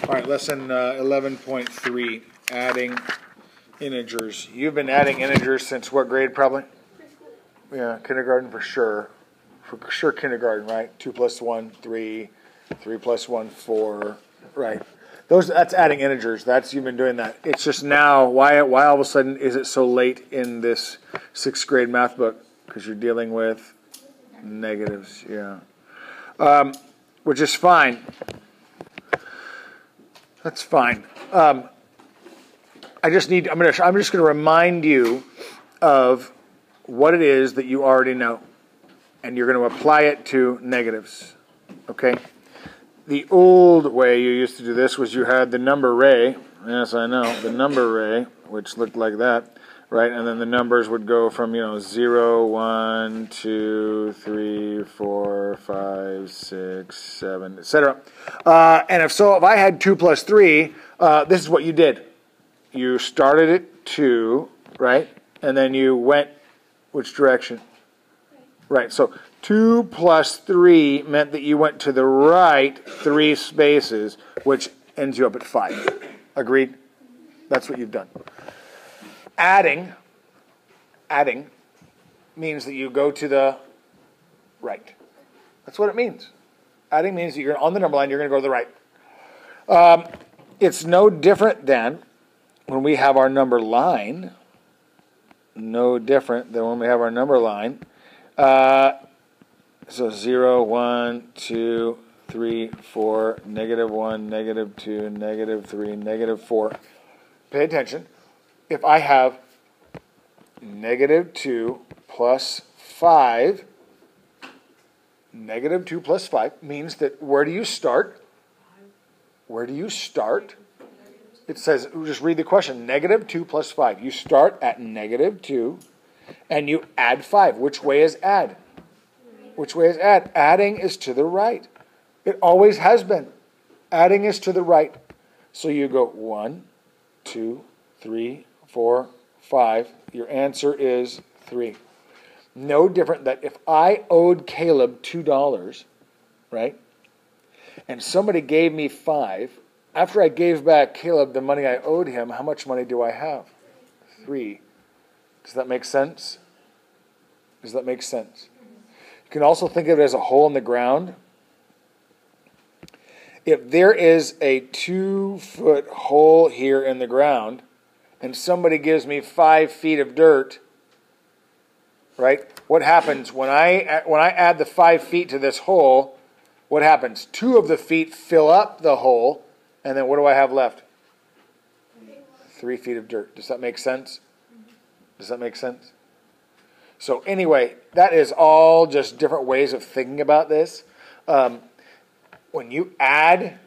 All right, lesson 11.3, adding integers. You've been adding integers since what grade, probably? Yeah, kindergarten for sure. For sure kindergarten, right? 2 plus 1, 3. 3 plus 1, 4. Right. That's adding integers. You've been doing that. It's just now, why all of a sudden is it so late in this 6th grade math book? Because you're dealing with negatives, yeah. Which is fine. That's fine. I'm just going to remind you of what it is that you already know, and you're going to apply it to negatives. Okay? The old way you used to do this was you had the number array. Yes, I know, the number array, which looked like that, right? And then the numbers would go from 0, 1, 2, 3, 4, 5, 6, 7, etc. And if I had 2 plus 3, this is what you did. You started at 2, right? And then you went which direction? Right. So 2 plus 3 meant that you went to the right 3 spaces, which ends you up at 5. Agreed? That's what you've done. Adding means that you go to the right. That's what it means. Adding means that you're on the number line, you're going to go to the right. It's no different than when we have our number line. No different than when we have our number line. So 0, 1, 2, 3, 4, -1, -2, -3, -4. Pay attention. If I have -2 plus 5, -2 plus 5 means that where do you start? Where do you start? It says, just read the question, -2 plus 5. You start at -2 and you add 5. Which way is add? Which way is add? Adding is to the right. It always has been. Adding is to the right. So you go 1, 2, 3, 4, 5. Your answer is 3. No different that if I owed Caleb $2, right, and somebody gave me 5, after I gave back Caleb the money I owed him, how much money do I have? 3. Does that make sense? Does that make sense? You can also think of it as a hole in the ground. If there is a 2-foot hole here in the ground, and somebody gives me 5 feet of dirt, right? What happens when I add the 5 feet to this hole? What happens? 2 of the feet fill up the hole, and then what do I have left? 3 feet of dirt. Does that make sense? Does that make sense? So anyway, that is all just different ways of thinking about this. When you add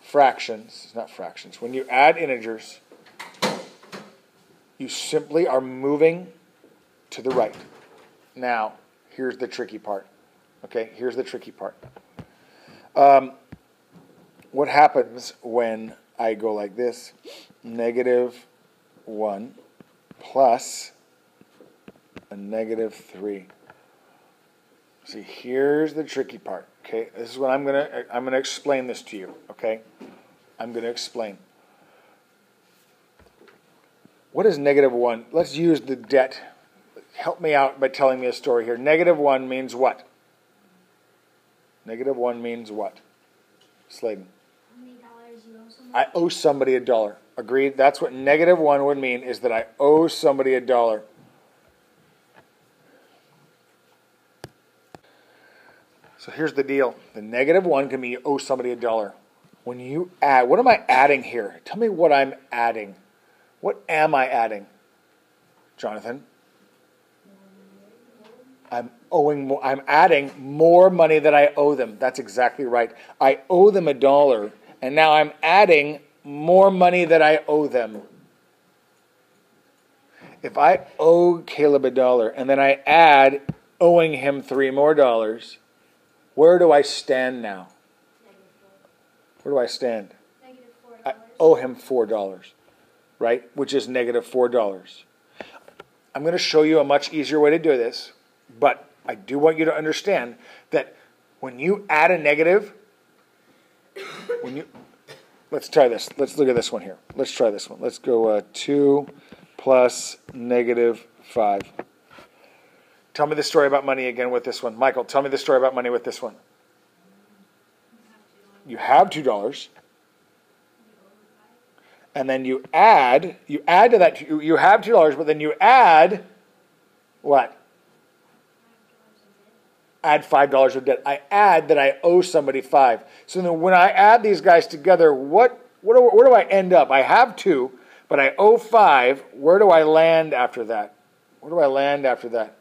fractions, not fractions, when you add integers, you simply are moving to the right. Now, here's the tricky part. Okay, here's the tricky part. What happens when I go like this? -1 plus a -3. See, here's the tricky part. Okay, this is what I'm gonna explain this to you. Okay, I'm gonna explain. What is -1? Let's use the debt. Help me out by telling me a story here. -1 means what? -1 means what? Sladen. How many dollars you owe somebody? I owe somebody $1. Agreed? That's what -1 would mean, is that I owe somebody $1. So here's the deal. The -1 can mean you owe somebody $1. When you add, what am I adding here? Tell me what I'm adding. What am I adding? Jonathan? I'm adding more money that I owe them. That's exactly right. I owe them $1, and now I'm adding more money that I owe them. If I owe Caleb $1 and then I add owing him $3 more, where do I stand now? Where do I stand? -$4. I owe him $4, right? Which is -$4. I'm going to show you a much easier way to do this, but I do want you to understand that When you add a negative, let's try this. Let's look at this one here. Let's try this one. Let's go 2 plus negative 5. Tell me the story about money again with this one. Michael, tell me the story about money with this one. You have $2. And then you add to that, you have $2, but then you add what? Add $5 of debt. I add that I owe somebody 5. So then when I add these guys together, where do I end up? I have 2, but I owe 5. Where do I land after that? Where do I land after that?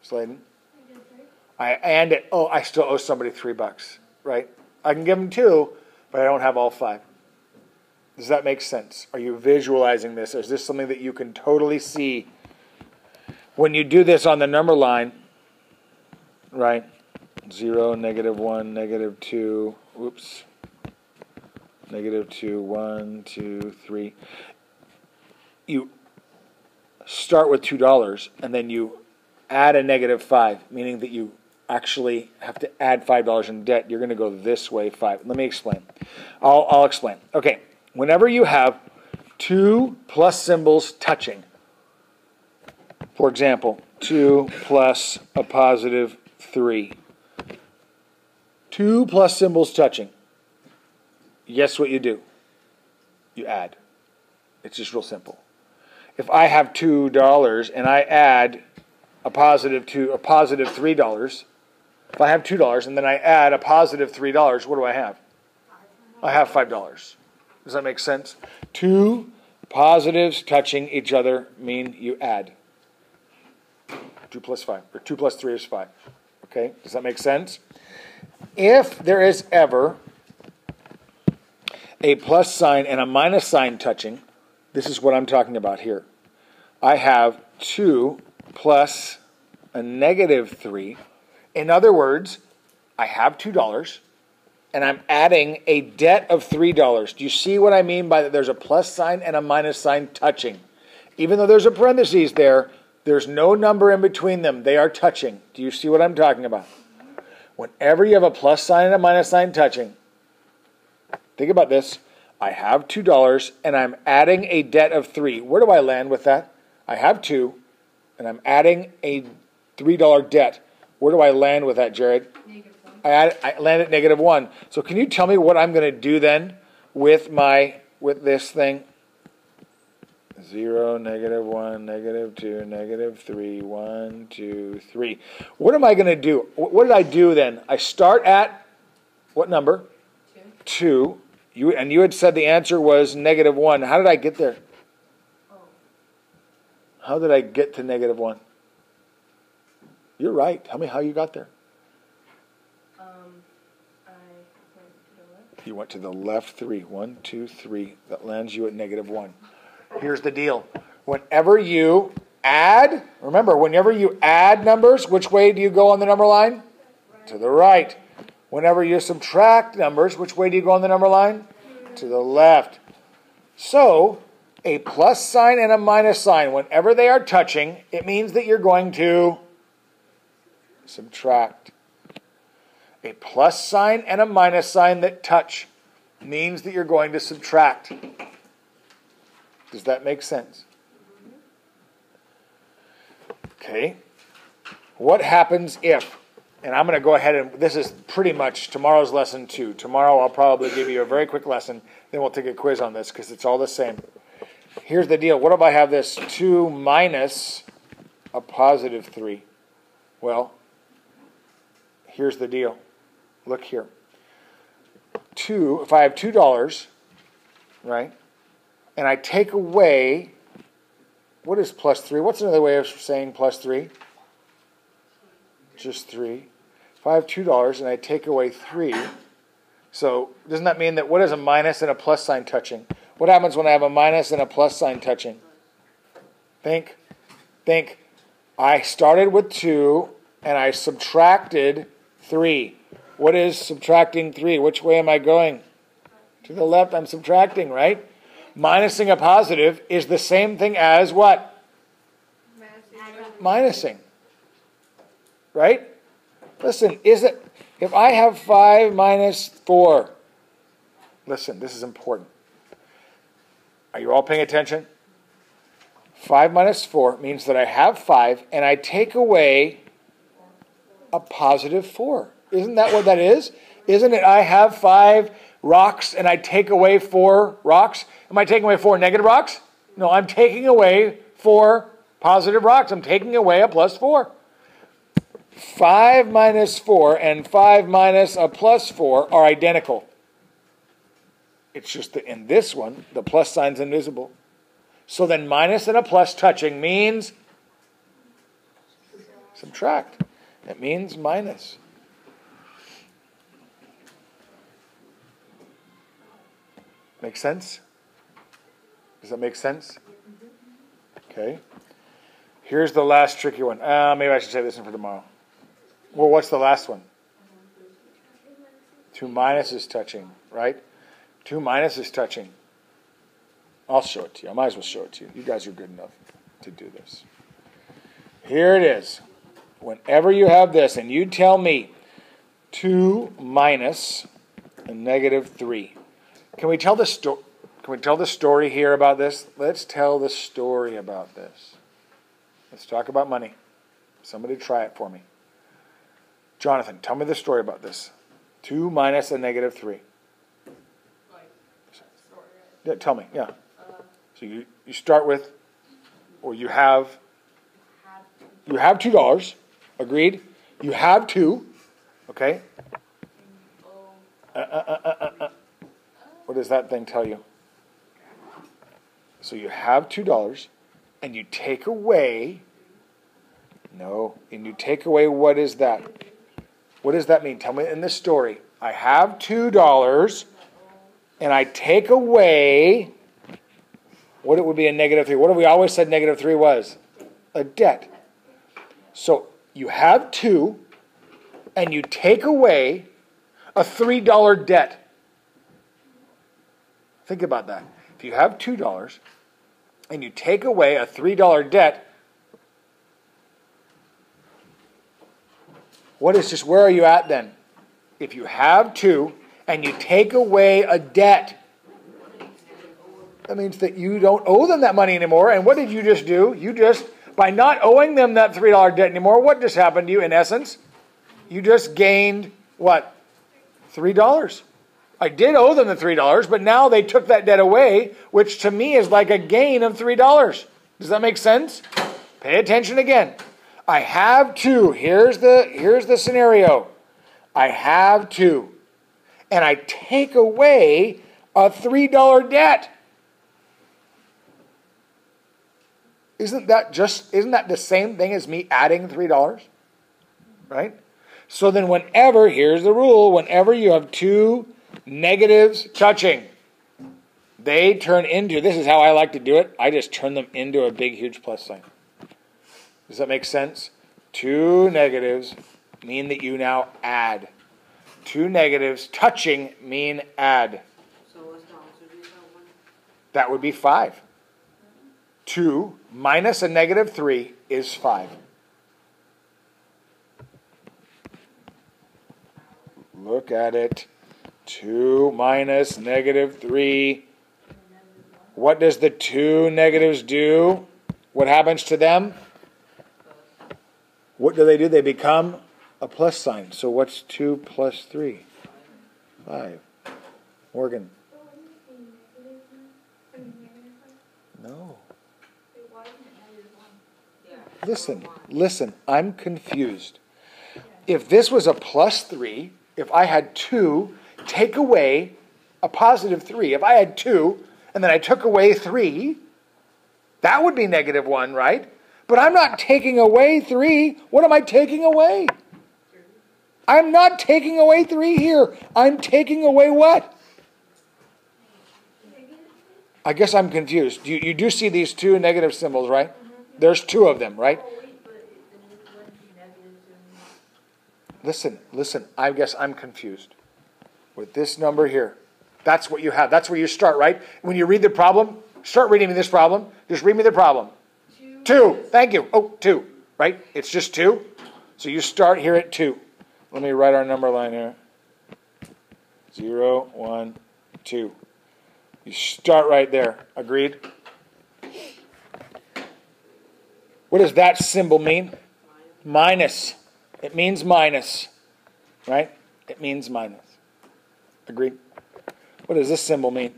Sladen? I still owe somebody $3, right? I can give them 2, but I don't have all 5. Does that make sense? Are you visualizing this? Is this something that you can totally see? When you do this on the number line, right? 0, negative 1, negative 2, oops. Negative 2, 1, 2, 3. You start with $2 and then you add a negative 5, meaning that you actually have to add $5 in debt. You're going to go this way, 5. Let me explain. I'll explain. Okay. Whenever you have 2 plus symbols touching, for example, 2 plus a positive 3, 2 plus symbols touching, guess what you do? You add. It's just real simple. If I have $2 and I add a positive $3, if I have $2 and then I add a positive $3, what do I have? I have $5. Does that make sense? 2 positives touching each other mean you add. 2 plus 5, or 2 plus 3 is 5. Okay, does that make sense? If there is ever a plus sign and a minus sign touching, this is what I'm talking about here. I have 2 plus a negative 3. In other words, I have $2. And I'm adding a debt of $3. Do you see what I mean by that? There's a plus sign and a minus sign touching. Even though there's a parentheses there, there's no number in between them. They are touching. Do you see what I'm talking about? Whenever you have a plus sign and a minus sign touching, think about this. I have $2 and I'm adding a debt of 3. Where do I land with that? I have 2 and I'm adding a $3 debt. Where do I land with that, Jared? I land at negative 1. So can you tell me what I'm going to do then with this thing? 0, negative 1, negative 2, negative 3, 1, 2, 3. What am I going to do? What did I do then? I start at what number? 2. You had said the answer was negative 1. How did I get there? How did I get to negative 1? You're right. Tell me how you got there. You went to the left 3. 1, 2, 3. That lands you at negative 1. Here's the deal. Whenever you add, remember, whenever you add numbers, which way do you go on the number line? Right. To the right. Whenever you subtract numbers, which way do you go on the number line? To the left. So, a plus sign and a minus sign, whenever they are touching, it means that you're going to subtract. A plus sign and a minus sign that touch means that you're going to subtract. Does that make sense? Okay. What happens if, and I'm going to go ahead and, this is pretty much tomorrow's lesson 2. Tomorrow I'll probably give you a very quick lesson, then we'll take a quiz on this because it's all the same. Here's the deal. What if I have this 2 minus a positive 3? Well, here's the deal. Look here. 2, if I have $2, right, and I take away, what is plus 3? What's another way of saying plus 3? Just 3. If I have $2 and I take away 3, so doesn't that mean that what is a minus and a plus sign touching? What happens when I have a minus and a plus sign touching? Think. I started with 2 and I subtracted 3. What is subtracting 3? Which way am I going? To the left. I'm subtracting, right? Minusing a positive is the same thing as what? Minusing. Right? Listen, If I have 5 minus 4, listen, this is important. Are you all paying attention? 5 minus 4 means that I have 5 and I take away a positive 4. Isn't that what that is? Isn't it I have 5 rocks and I take away 4 rocks? Am I taking away 4 negative rocks? No, I'm taking away 4 positive rocks. I'm taking away a plus 4. 5 minus 4 and 5 minus a plus 4 are identical. It's just that in this one, the plus sign's invisible. So then minus and a plus touching means subtract. It means minus. Make sense? Does that make sense? Okay. Here's the last tricky one. Maybe I should save this one for tomorrow. Well, what's the last one? 2 minuses touching, right? 2 minuses touching. I'll show it to you. I might as well show it to you. You guys are good enough to do this. Here it is. Whenever you have this, and you tell me 2 minus a negative 3. Can we tell the story? Can we tell the story here about this? Let's tell the story about this. Let's talk about money. Somebody try it for me. Jonathan, tell me the story about this. 2 minus a negative 3. Yeah, tell me, yeah. So you start with, or you have $2, agreed? You have 2, okay? What does that thing tell you? So you have $2, and you take away, and you take away, what is that? What does that mean? Tell me in this story. I have $2, and I take away, what it would be a negative 3. What have we always said negative 3 was? A debt. So you have 2, and you take away a $3 debt. Think about that. If you have $2, and you take away a $3 debt, where are you at then? If you have 2, and you take away a debt, that means that you don't owe them that money anymore. And what did you just do? You just, by not owing them that $3 debt anymore, what just happened to you in essence? You just gained, what? $3. I did owe them the $3, but now they took that debt away, which to me is like a gain of $3. Does that make sense? Pay attention again. I have 2. Here's the scenario. I have 2. And I take away a $3 debt. Isn't that the same thing as me adding $3? Right? So then here's the rule, whenever you have 2 negatives touching, they turn into, this is how I like to do it, I just turn them into a big, huge plus sign. Does that make sense? 2 negatives mean that you now add. 2 negatives touching mean add. So what's the answer to that one? That would be 5. 2 minus a negative 3 is 5. Look at it. 2 minus negative 3. What does the 2 negatives do? What happens to them? What do? They become a plus sign. So what's 2 plus 3? 5. Morgan. No. Listen, I'm confused. If this was a plus 3, if I had 2, take away a positive 3. If I had 2, and then I took away 3, that would be negative 1, right? But I'm not taking away 3. What am I taking away? I'm not taking away 3 here. I'm taking away what? I guess I'm confused. You do see these 2 negative symbols, right? There's 2 of them, right? Listen, I guess I'm confused with this number here. That's what you have. That's where you start, right? When you read the problem, start reading me this problem. Just read me the problem. 2. Thank you. Oh, 2, right? It's just 2. So you start here at 2. Let me write our number line here. 0, 1, 2. You start right there. Agreed? What does that symbol mean? Minus. It means minus. Right? It means minus. Agreed? What does this symbol mean?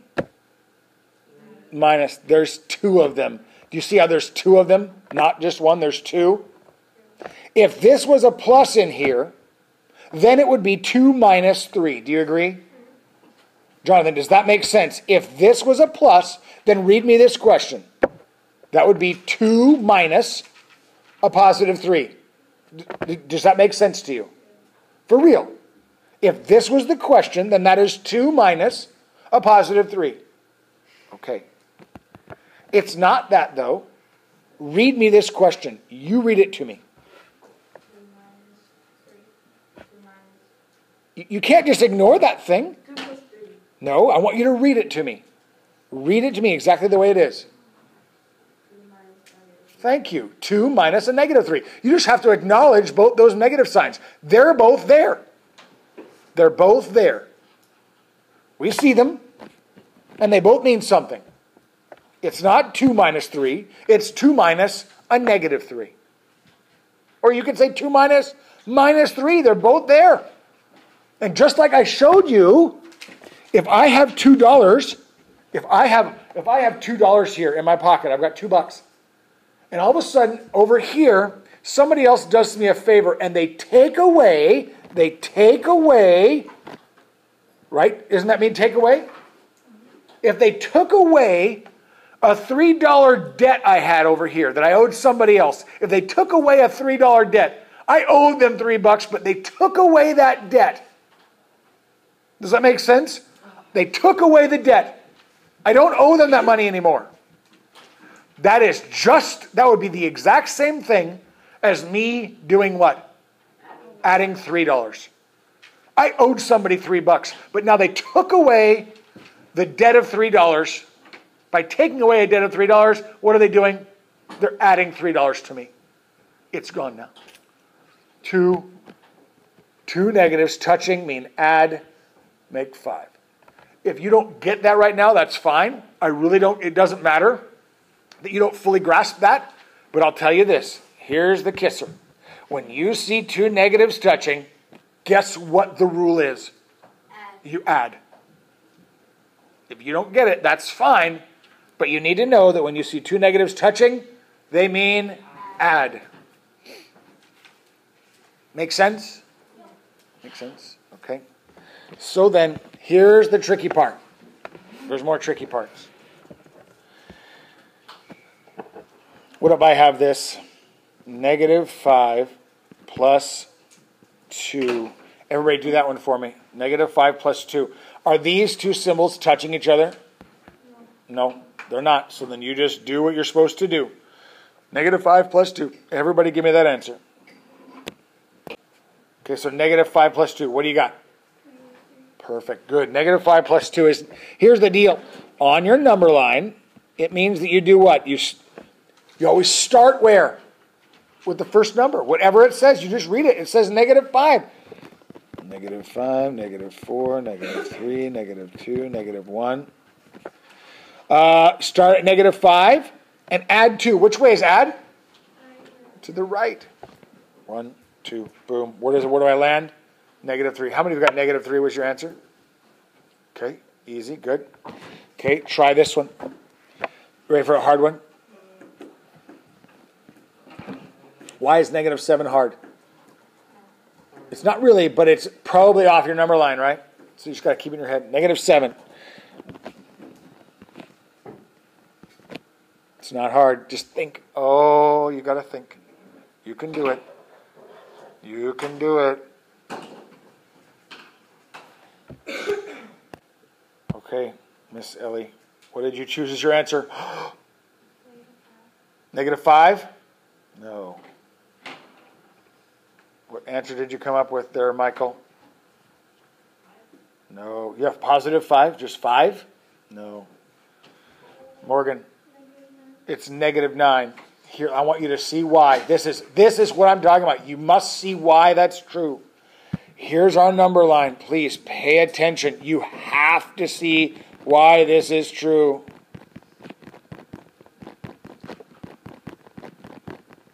Minus. There's two of them. Do you see how there's two of them? Not just one, there's two. If this was a plus in here, then it would be 2 minus 3. Do you agree? Jonathan, does that make sense? If this was a plus, then read me this question. That would be 2 minus a positive 3. Does that make sense to you? For real. If this was the question, then that is 2 minus a positive 3. Okay. It's not that, though. Read me this question. You read it to me. 2 minus 3. 2 minus. You can't just ignore that thing. 2 plus 3. No, I want you to read it to me. Read it to me exactly the way it is. 2 minus negative. Thank you. 2 minus a negative 3. You just have to acknowledge both those negative signs. They're both there. They're both there. We see them, and they both mean something. It's not 2 minus 3. It's 2 minus a negative 3. Or you could say 2 minus minus 3. They're both there. And just like I showed you, if I have $2, if I have $2 here in my pocket, I've got $2. And all of a sudden, over here, somebody else does me a favor and they take away, right? Isn't that mean take away? If they took away a $3 debt I had over here that I owed somebody else, if they took away a $3 debt, I owed them $3, but they took away that debt. Does that make sense? They took away the debt. I don't owe them that money anymore. That would be the exact same thing as me doing what? Adding $3. I owed somebody $3, but now they took away the debt of $3. By taking away a debt of $3, what are they doing? They're adding $3 to me. It's gone now. Two negatives touching mean add, make 5. If you don't get that right now, that's fine. I really don't. It doesn't matter that you don't fully grasp that. But I'll tell you this. Here's the kisser. When you see 2 negatives touching, guess what the rule is? Add. You add. If you don't get it, that's fine. But you need to know that when you see 2 negatives touching, they mean add. Make sense? Make sense? Okay. So then, here's the tricky part. There's more tricky parts. What if I have this? Negative 5 plus 2. Everybody do that one for me. Negative 5 plus 2. Are these two symbols touching each other? No, they're not. So then you just do what you're supposed to do. Negative 5 plus 2. Everybody give me that answer. Okay, so negative 5 plus 2. What do you got? Perfect. Good. Negative 5 plus 2 is, here's the deal. On your number line, it means that you do what? You always start where? With the first number. Whatever it says, you just read it. It says negative 5. Negative 5, negative 4, negative 3, negative 2, negative 1. Start at negative 5 and add 2. Which way is add? To the right. 1, 2, boom. Where do I land? Negative 3. How many of you got negative 3 was your answer? Okay, easy, good. Okay, try this one. Ready for a hard one? Why is negative 7 hard? It's not really, but it's probably off your number line, right? So you just got to keep it in your head. Negative 7. It's not hard. Just think. Oh, you got to think. You can do it. You can do it. Okay, Miss Ellie. What did you choose as your answer? Negative 5? No. What answer did you come up with there, Michael? No. You have positive 5? Just 5? No. Morgan. It's negative 9. Here, I want you to see why. This is what I'm talking about. You must see why that's true. Here's our number line. Please pay attention. You have to see why this is true.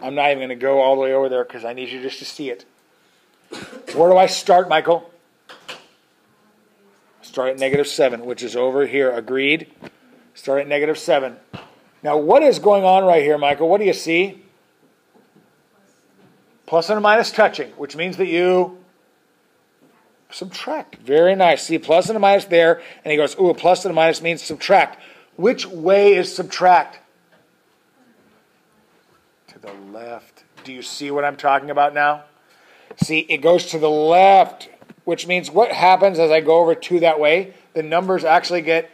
I'm not even going to go all the way over there because I need you just to see it. Where do I start, Michael? Start at -7, which is over here. Agreed? Start at -7. Now, what is going on right here, Michael? What do you see? Plus and a minus touching, which means that you subtract. Very nice. See, plus and a minus there, and he goes, ooh, a plus and a minus means subtract. Which way is subtract? To the left. Do you see what I'm talking about now? See, it goes to the left, which means what happens as I go over 2 that way? The numbers actually get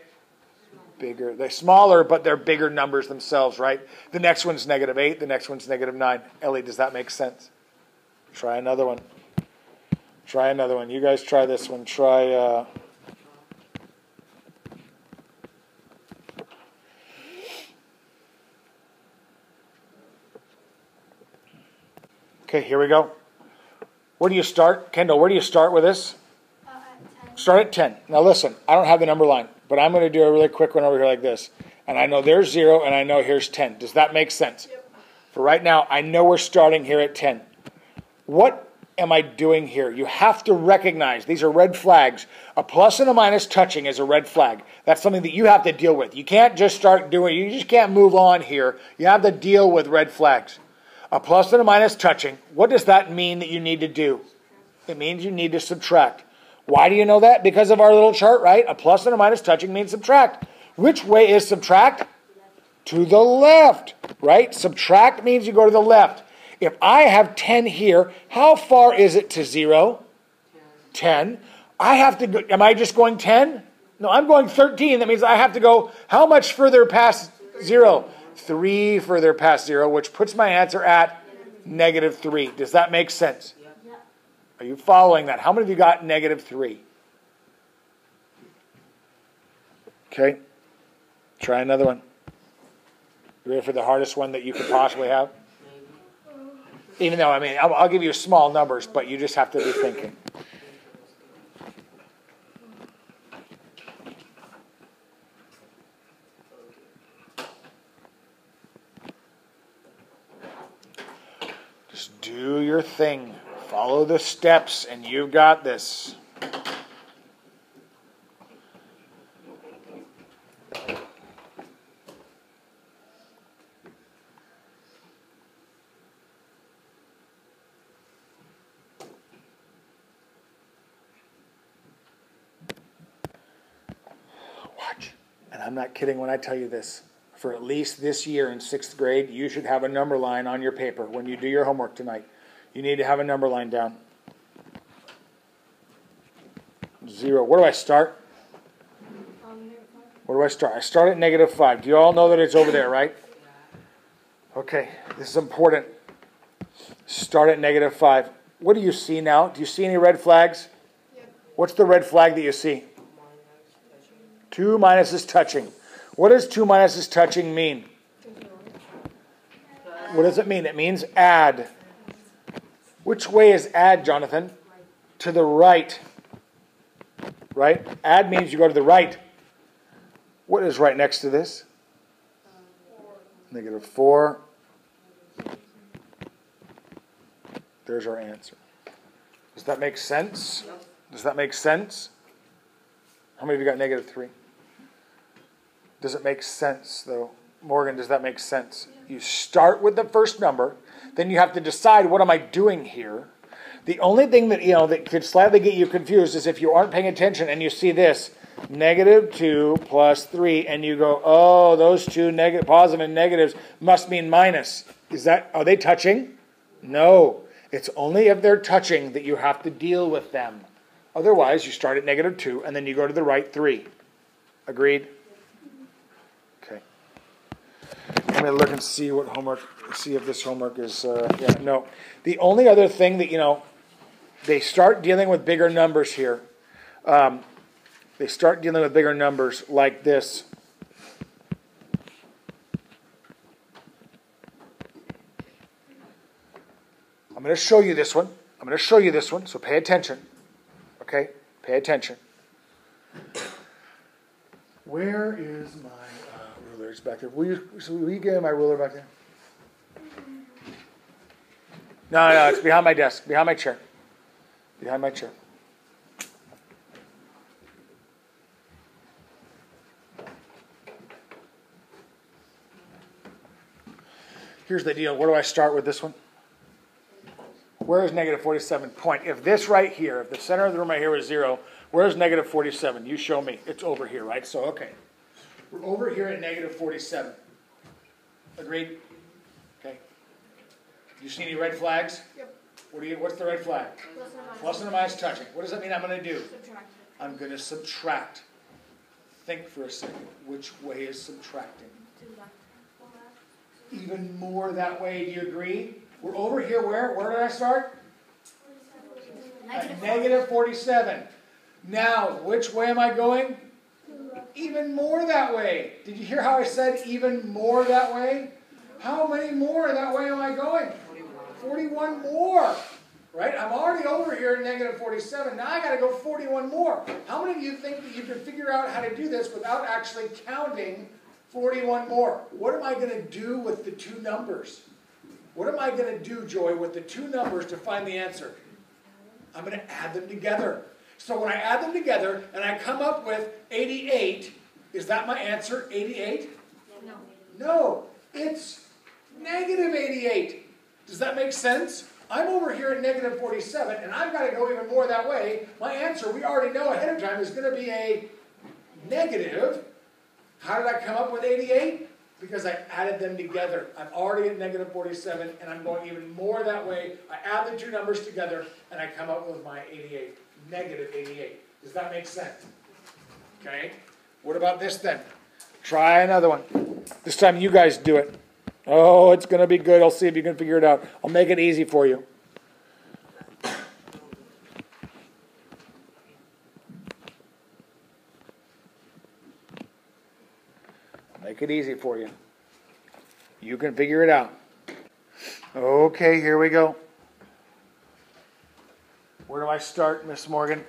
bigger. They're smaller, but they're bigger numbers themselves, right? The next one's -8. The next one's -9. Ellie, does that make sense? Try another one. Try another one. You guys try this one. Try... Okay, here we go. Where do you start? Kendall, where do you start with this? At 10. Start at 10. Now listen, I don't have the number line, but I'm going to do a really quick one over here like this. And I know there's 0, and I know here's 10. Does that make sense? Yep. For right now, I know we're starting here at 10. What am I doing here? You have to recognize these are red flags. A plus and a minus touching is a red flag. That's something that you have to deal with. You can't just start doing, you just can't move on here. You have to deal with red flags. A plus and a minus touching, what does that mean that you need to do? It means you need to subtract. Why do you know that? Because of our little chart, right? A plus and a minus touching means subtract. Which way is subtract? To the left, right? Subtract means you go to the left. If I have 10 here, how far is it to 0? 10. I have to go, am I just going 10? No, I'm going 13. That means I have to go how much further past 0? 3 further past 0, which puts my answer at -3. Does that make sense? Yeah. Are you following that? How many of you got -3? Okay. Try another one. You ready for the hardest one that you could possibly have? Even though, I mean, I'll give you small numbers, but you just have to be thinking. Just do your thing. Follow the steps, and you've got this. Watch. And I'm not kidding when I tell you this. For at least this year in 6th grade, you should have a number line on your paper when you do your homework tonight. You need to have a number line down. 0. Where do I start? Where do I start? I start at -5. Do you all know that it's over there, right? Okay, this is important. Start at -5. What do you see now? Do you see any red flags? Yep. What's the red flag that you see? 2 minuses touching. What does 2 minuses touching mean? What does it mean? It means add. Which way is add, Jonathan? To the right. Right? Add means you go to the right. What is right next to this? -4. There's our answer. Does that make sense? Does that make sense? How many of you got -3? Does it make sense, though? Morgan, does that make sense? You start with the first number, then you have to decide, what am I doing here? The only thing that, that could slightly get you confused is if you aren't paying attention and you see this, -2 plus 3, and you go, oh, those two positive and negatives must mean minus. Are they touching? No. It's only if they're touching that you have to deal with them. Otherwise, you start at -2, and then you go to the right 3. Agreed? Okay. I'm going to look and see what homework, see if this homework is, no. The only other thing that, they start dealing with bigger numbers here. They start dealing with bigger numbers like this. I'm going to show you this one. So pay attention. Okay? Pay attention. Where is my ruler? It's back there. Will you give me my ruler back there? No, it's behind my desk, behind my chair. Behind my chair. Here's the deal. Where do I start with this one? Where is negative 47? Point. If this right here, if the center of the room right here was 0, where is negative 47? You show me. It's over here, right? So, okay. We're over here at negative 47. Agreed? Okay. You see any red flags? Yep. What's the red flag? Plus or minus touching. What does that mean I'm going to do? Subtract. I'm going to subtract. Think for a second. Which way is subtracting? To the left. Even more that way. Do you agree? We're over here where? Where did I start? At negative 47. Now, which way am I going? Even more that way. Did you hear how I said even more that way? How many more that way am I going? 41 more. Right? I'm already over here at negative 47. Now I got to go 41 more. How many of you think that you can figure out how to do this without actually counting 41 more? What am I going to do with the two numbers? What am I going to do, Joy, with the two numbers to find the answer? I'm going to add them together. So when I add them together and I come up with 88, is that my answer, 88? No. No, it's negative 88. Does that make sense? I'm over here at negative 47, and I've got to go even more that way. My answer, we already know ahead of time, is going to be a negative. How did I come up with 88? Because I added them together. I'm already at negative 47, and I'm going even more that way. I add the two numbers together, and I come up with my 88. Negative 88. Does that make sense? Okay. What about this then? Try another one. This time you guys do it. Oh, it's going to be good. I'll see if you can figure it out. I'll make it easy for you. Make it easy for you. You can figure it out. Okay, here we go. Where do I start, Miss Morgan?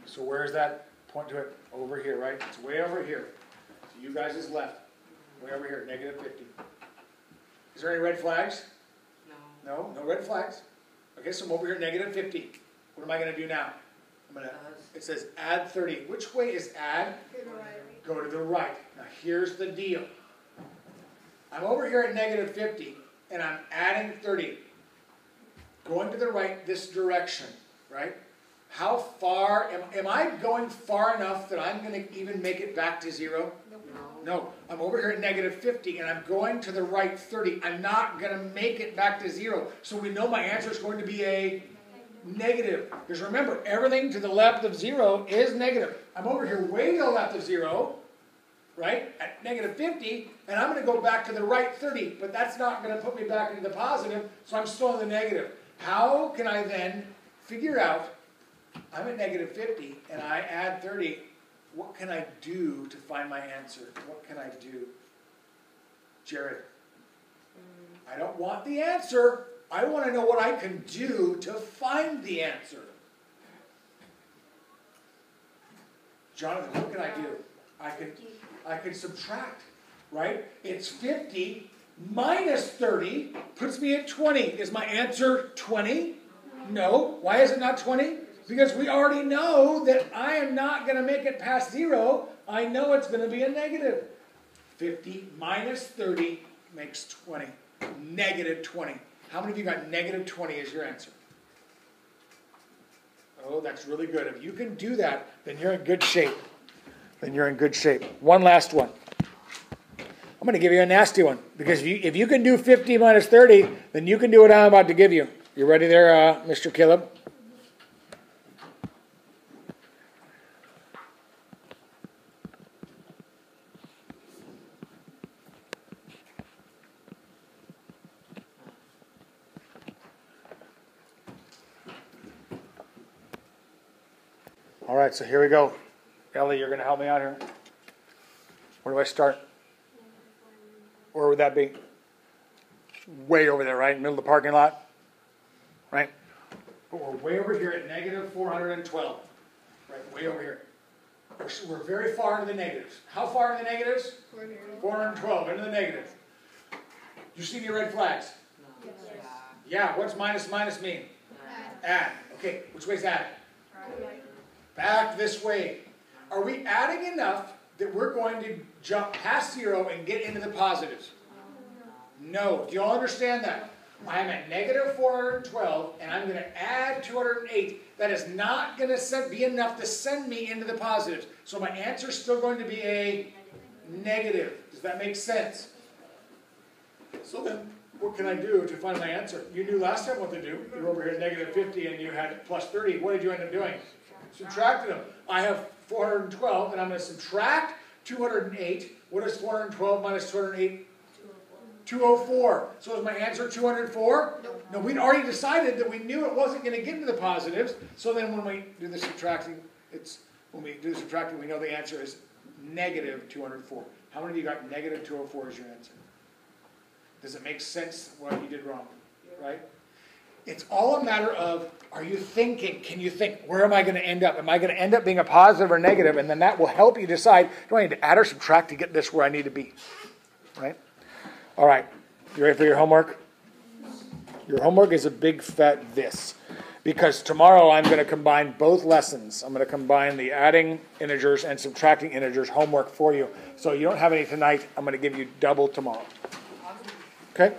So where's that? Point to it. Over here, right? It's way over here. So you guys is left. Way over here, negative 50. Is there any red flags? No. No red flags. Okay, so I'm over here, negative 50. What am I going to do now? It says add 30. Which way is add? Go to the right. Now here's the deal. I'm over here at negative 50, and I'm adding 30. Going to the right this direction, right? How far, am I going far enough that I'm going to even make it back to 0? No. I'm over here at negative 50, and I'm going to the right 30. I'm not going to make it back to 0. So we know my answer is going to be a negative. Because remember, everything to the left of 0 is negative. I'm over here way to the left of 0, right, at negative 50, and I'm going to go back to the right 30. But that's not going to put me back into the positive, so I'm still in the negative. How can I then figure out, I'm at negative 50, and I add 30, what can I do to find my answer? What can I do? Jared, I don't want the answer. I want to know what I can do to find the answer. Jonathan, what can I do? I could subtract, right? It's 50 minus 30 puts me at 20. Is my answer 20? No. Why is it not 20? Because we already know that I am not going to make it past 0. I know it's going to be a negative. 50 minus 30 makes 20. Negative 20. How many of you got negative 20 as your answer? Oh, that's really good. If you can do that, then you're in good shape. One last one. I'm going to give you a nasty one. Because if you can do 50 minus 30, then you can do what I'm about to give you. You ready there, Mr. Caleb? All right, so here we go. Ellie, you're going to help me out here. Where do I start? Where would that be? Way over there, right? Middle of the parking lot? Right? but we're way over here at negative 412. Right, way over here. We're very far into the negatives. How far into the negatives? 412, into the negatives. You see any red flags? No. Yes. Yeah, what's minus minus mean? Add. Okay, which way's add? Right. Back this way. Are we adding enough that we're going to jump past 0 and get into the positives? No. Do you all understand that? I'm at negative 412, and I'm going to add 208. That is not going to be enough to send me into the positives. So my answer is still going to be a negative. Does that make sense? So then, what can I do to find my answer? You knew last time what to do. You were over here at negative 50, and you had plus 30. What did you end up doing? Subtracted them. I have 412, and I'm going to subtract 208. What is 412 minus 208? 204. So is my answer 204? Nope. No, we'd already decided that we knew it wasn't going to get into the positives. So then when we do the subtracting, we know the answer is negative 204. How many of you got negative 204 as your answer? Does it make sense what you did wrong? Right? It's all a matter of, are you thinking? Can you think, where am I going to end up? Am I going to end up being a positive or negative? And then that will help you decide, do I need to add or subtract to get this where I need to be? Right? All right. You ready for your homework? Your homework is a big fat this. Because tomorrow I'm going to combine both lessons. I'm going to combine the adding integers and subtracting integers homework for you. So you don't have any tonight. I'm going to give you double tomorrow. Okay?